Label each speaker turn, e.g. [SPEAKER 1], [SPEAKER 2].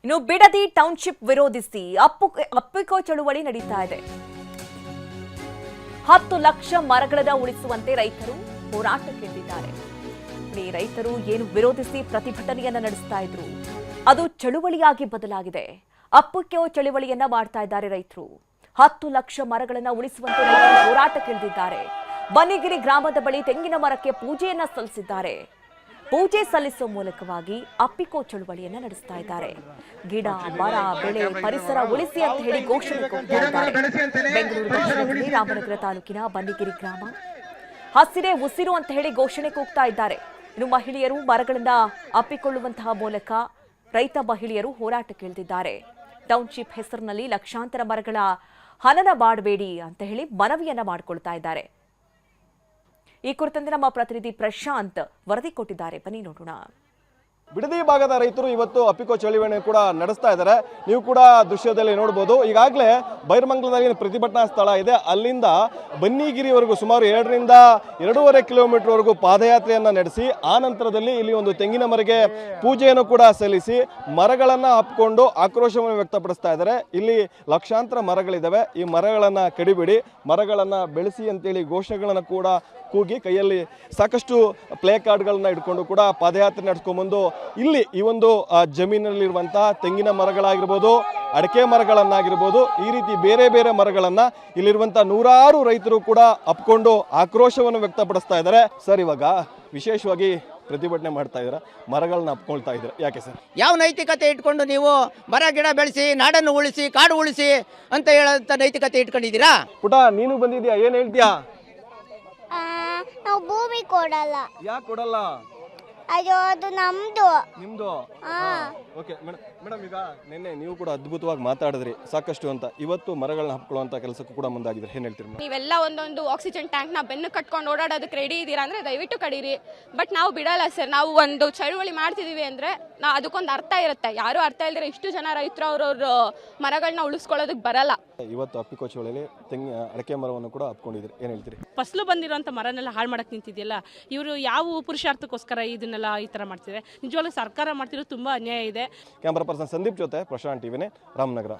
[SPEAKER 1] ಇನ್ನು ಬಿಡದಿ ಟೌನ್ಶಿಪ್ ವಿರೋಧಿಸಿ ಅಪ್ಪಿಕೋ ಚಳುವಳಿ ನಡೀತಾ ಇದೆ. 10 ಲಕ್ಷ ಮರಗಳನ್ನು ಉಳಿಸುವಂತೆ ರೈತರು ಹೋರಾಟಕ್ಕಿಳಿದಿದ್ದಾರೆ. ರೈತರು ಏನು ವಿರೋಧಿಸಿ ಪ್ರತಿಭಟನೆಯನ್ನ ನಡೆಸ್ತಾ ಇದ್ರು, ಅದು ಚಳುವಳಿಯಾಗಿ ಬದಲಾಗಿದೆ. ಅಪ್ಪಿಕೋ ಚಳುವಳಿಯನ್ನ ಮಾಡ್ತಾ ಇದ್ದಾರೆ ರೈತರು. 10 ಲಕ್ಷ ಮರಗಳನ್ನು ಉಳಿಸುವಂತೆ ರೈತರು ಹೋರಾಟಕ್ಕಿಳಿದಿದ್ದಾರೆ. ಬನ್ನಿಗಿರಿ ಗ್ರಾಮದ ಬಳಿ ತೆಂಗಿನ ಮರಕ್ಕೆ ಪೂಜೆಯನ್ನ ಸಲ್ಲಿಸಿದ್ದಾರೆ. ಪೂಜೆ ಸಲ್ಲಿಸುವ ಮೂಲಕವಾಗಿ ಅಪ್ಪಿಕೋ ಚಳುವಳಿಯನ್ನ ನಡೆಸ್ತಾ ಇದ್ದಾರೆ. ಗಿಡ ಮರ ಬೆಳೆ ಪರಿಸರ ಉಳಿಸಿ ಅಂತ ಹೇಳಿ ಘೋಷಣೆ ಕೂಗ್ತಿದ್ದಾರೆ. ಬೆಂಗಳೂರು ದಕ್ಷಿಣದಲ್ಲಿ ರಾಮನಗರ ತಾಲೂಕಿನ ಬನ್ನಿಗಿರಿ ಗ್ರಾಮ ಹಸಿರೇ ಉಸಿರು ಅಂತ ಹೇಳಿ ಘೋಷಣೆ ಕೂಗ್ತಾ ಇದ್ದಾರೆ. ಇನ್ನು ಮಹಿಳೆಯರು ಮರಗಳನ್ನ ಅಪ್ಪಿಕೊಳ್ಳುವಂತಹ ಮೂಲಕ ರೈತ ಮಹಿಳೆಯರು ಹೋರಾಟಕ್ಕಿಳಿದಿದ್ದಾರೆ. ಟೌನ್ಶಿಪ್ ಹೆಸರಿನಲ್ಲಿ ಲಕ್ಷಾಂತರ ಮರಗಳ ಹನನ ಮಾಡಬೇಡಿ ಅಂತ ಹೇಳಿ ಮನವಿಯನ್ನ ಮಾಡಿಕೊಳ್ತಾ ಇದ್ದಾರೆ. ಈ ಕುರಿತಂತೆ ನಮ್ಮ ಪ್ರತಿನಿಧಿ ಪ್ರಶಾಂತ್ ವರದಿ ಕೊಟ್ಟಿದ್ದಾರೆ. ಬನ್ನಿ ನೋಡೋಣ.
[SPEAKER 2] ಬಿಡದಿ ಭಾಗದ ರೈತರು ಇವತ್ತು ಅಪ್ಪಿಕೋ ಚಳುವಳಿ ಕೂಡ ನಡೆಸ್ತಾ ಇದ್ದಾರೆ. ನೀವು ಕೂಡ ದೃಶ್ಯದಲ್ಲಿ ನೋಡಬಹುದು. ಈಗಾಗಲೇ ಬೈರಮಂಗಲದಲ್ಲಿ ಪ್ರತಿಭಟನಾ ಸ್ಥಳ ಇದೆ, ಅಲ್ಲಿಂದ ಬನ್ನಿಗಿರಿವರೆಗೂ ಸುಮಾರು 2 ರಿಂದ 2.5 ಕಿಲೋಮೀಟರ್ ವರೆಗೂ ಪಾದಯಾತ್ರೆಯನ್ನ ನಡೆಸಿ ಆ ನಂತರದಲ್ಲಿ ಇಲ್ಲಿ ಒಂದು ತೆಂಗಿನ ಮರಕ್ಕೆ ಪೂಜೆಯನ್ನು ಕೂಡ ಸಲ್ಲಿಸಿ ಮರಗಳನ್ನ ಹಪ್ಪಿಕೊಂಡು ಆಕ್ರೋಶವನ್ನು ವ್ಯಕ್ತಪಡಿಸ್ತಾ ಇದ್ದಾರೆ. ಇಲ್ಲಿ ಲಕ್ಷಾಂತರ ಮರಗಳಿದ್ದಾವೆ, ಈ ಮರಗಳನ್ನ ಕಡಿಬಿಡಿ, ಮರಗಳನ್ನ ಬೆಳೆಸಿ ಅಂತೇಳಿ ಘೋಷಣೆಗಳನ್ನ ಕೂಡ ಕೂಗಿ ಕೈಯಲ್ಲಿ ಸಾಕಷ್ಟು ಪ್ಲೇ ಕಾರ್ಡ್ಗಳನ್ನ ಇಟ್ಕೊಂಡು ಕೂಡ ಪಾದಯಾತ್ರೆ ನಡೆಸ್ಕೊಂಡ್ಬಂದು ಇಲ್ಲಿ ಈ ಒಂದು ಜಮೀನಲ್ಲಿರುವಂತಹ ತೆಂಗಿನ ಮರಗಳಾಗಿರ್ಬೋದು, ಅಡಿಕೆ ಮರಗಳನ್ನಾಗಿರ್ಬೋದು, ಈ ರೀತಿ ಬೇರೆ ಬೇರೆ ಮರಗಳನ್ನ ಇಲ್ಲಿರುವಂತಹ ನೂರಾರು ರೈತರು ಕೂಡ ಅಪ್ಕೊಂಡು ಆಕ್ರೋಶವನ್ನು ವ್ಯಕ್ತಪಡಿಸ್ತಾ ಇದ್ದಾರೆ. ಸರ್, ಇವಾಗ ವಿಶೇಷವಾಗಿ ಪ್ರತಿಭಟನೆ ಮಾಡ್ತಾ ಇದ್ದಾರೆ, ಮರಗಳನ್ನ ಅಪ್ಕೊಳ್ತಾ ಇದ್ದಾರೆ, ಯಾಕೆ ಸರ್?
[SPEAKER 3] ಯಾವ ನೈತಿಕತೆ ಇಟ್ಕೊಂಡು ನೀವು ಮರ ಗಿಡ ಬೆಳೆಸಿ ನಾಡನ್ನು ಉಳಿಸಿ ಕಾಡು ಉಳಿಸಿ ಅಂತ ಹೇಳಂತ ನೈತಿಕತೆ ಇಟ್ಕೊಂಡಿದ್ದೀರಾ?
[SPEAKER 2] ಪುಟ, ನೀನು ಬಂದಿದ್ಯಾ, ಏನ್ ಹೇಳ್ತೀಯಾ?
[SPEAKER 4] ನಾವು ಭೂಮಿ ಕೊಡಲ್ಲ.
[SPEAKER 2] ಯಾಕೆ ಕೊಡಲ್ಲ?
[SPEAKER 4] ಅಯ್ಯೋ, ಅದು ನಮ್ದು.
[SPEAKER 2] ನಿಮ್ದು? ಓಕೆ ಮೇಡಮ್, ಈಗ ನಿನ್ನೆ ನೀವು ಕೂಡ ಅದ್ಭುತವಾಗಿ ಮಾತಾಡಿದ್ರಿ ಸಾಕಷ್ಟು ಅಂತ. ಇವತ್ತು ಮರಗಳನ್ನ ಹಬ್ಕೊಳ್ಳುವಂತ ಕೆಲಸಕ್ಕೂ ಕೂಡ ಮುಂದಾಗಿದ್ರೆ ಏನ್ ಹೇಳ್ತೀರಿ?
[SPEAKER 5] ನೀವೆಲ್ಲ ಒಂದೊಂದು ಆಕ್ಸಿಜನ್ ಟ್ಯಾಂಕ್ ನ ಬೆನ್ನು ಕಟ್ಕೊಂಡು ಓಡಾಡೋದಕ್ಕೆ ರೆಡಿ ಇದ್ದೀರಾ ಅಂದ್ರೆ ದಯವಿಟ್ಟು ಕಡೀರಿ. ಬಟ್ ನಾವು ಬಿಡಲ್ಲ ಸರ್. ನಾವು ಒಂದು ಚಳುವಳಿ ಮಾಡ್ತಿದೀವಿ ಅಂದ್ರೆ ಅದಕ್ಕೊಂದು ಅರ್ಥ ಇರುತ್ತೆ. ಯಾರು ಅರ್ಥ ಇಲ್ದಿರ ಇಷ್ಟು ಜನ ರೈತರು ಅವ್ರವ್ರ ಮರಗಳನ್ನ ಉಳಿಸ್ಕೊಳ್ಳೋದಕ್ಕೆ ಬರಲ್ಲ.
[SPEAKER 2] ಇವತ್ತು ಅಪ್ಪಿಕೋ ಚಳುವಳಿಯಲ್ಲಿ ಅಡಕೆ ಮರವನ್ನು ಕೂಡ ಹಬ್ಕೊಂಡಿದ್ರಿ, ಏನ್ ಹೇಳ್ತೀರಿ?
[SPEAKER 6] ಫಸಲು ಬಂದಿರೋಂಥ ಮರನೆಲ್ಲ ಹಾಳು ಮಾಡಕ್ ನಿಂತಿದೆಯಲ್ಲ, ಇವರು ಯಾವ ಪುರುಷಾರ್ಥಕ್ಕೋಸ್ಕರ ಇದನ್ನೆಲ್ಲ ಈ ತರ ಮಾಡ್ತಿದ್ದಾರೆ? ನಿಜವಾಗ್ಲೂ ಸರ್ಕಾರ ಮಾಡ್ತಿರೋದು ತುಂಬಾ ಅನ್ಯಾಯ ಇದೆ.
[SPEAKER 2] ಕ್ಯಾಮರಾ ಪರ್ಸನ್ ಸಂದೀಪ್ ಜೊತೆ ಪ್ರಶಾಂತ್ ಟಿವಿನೇ, ರಾಮನಗರ.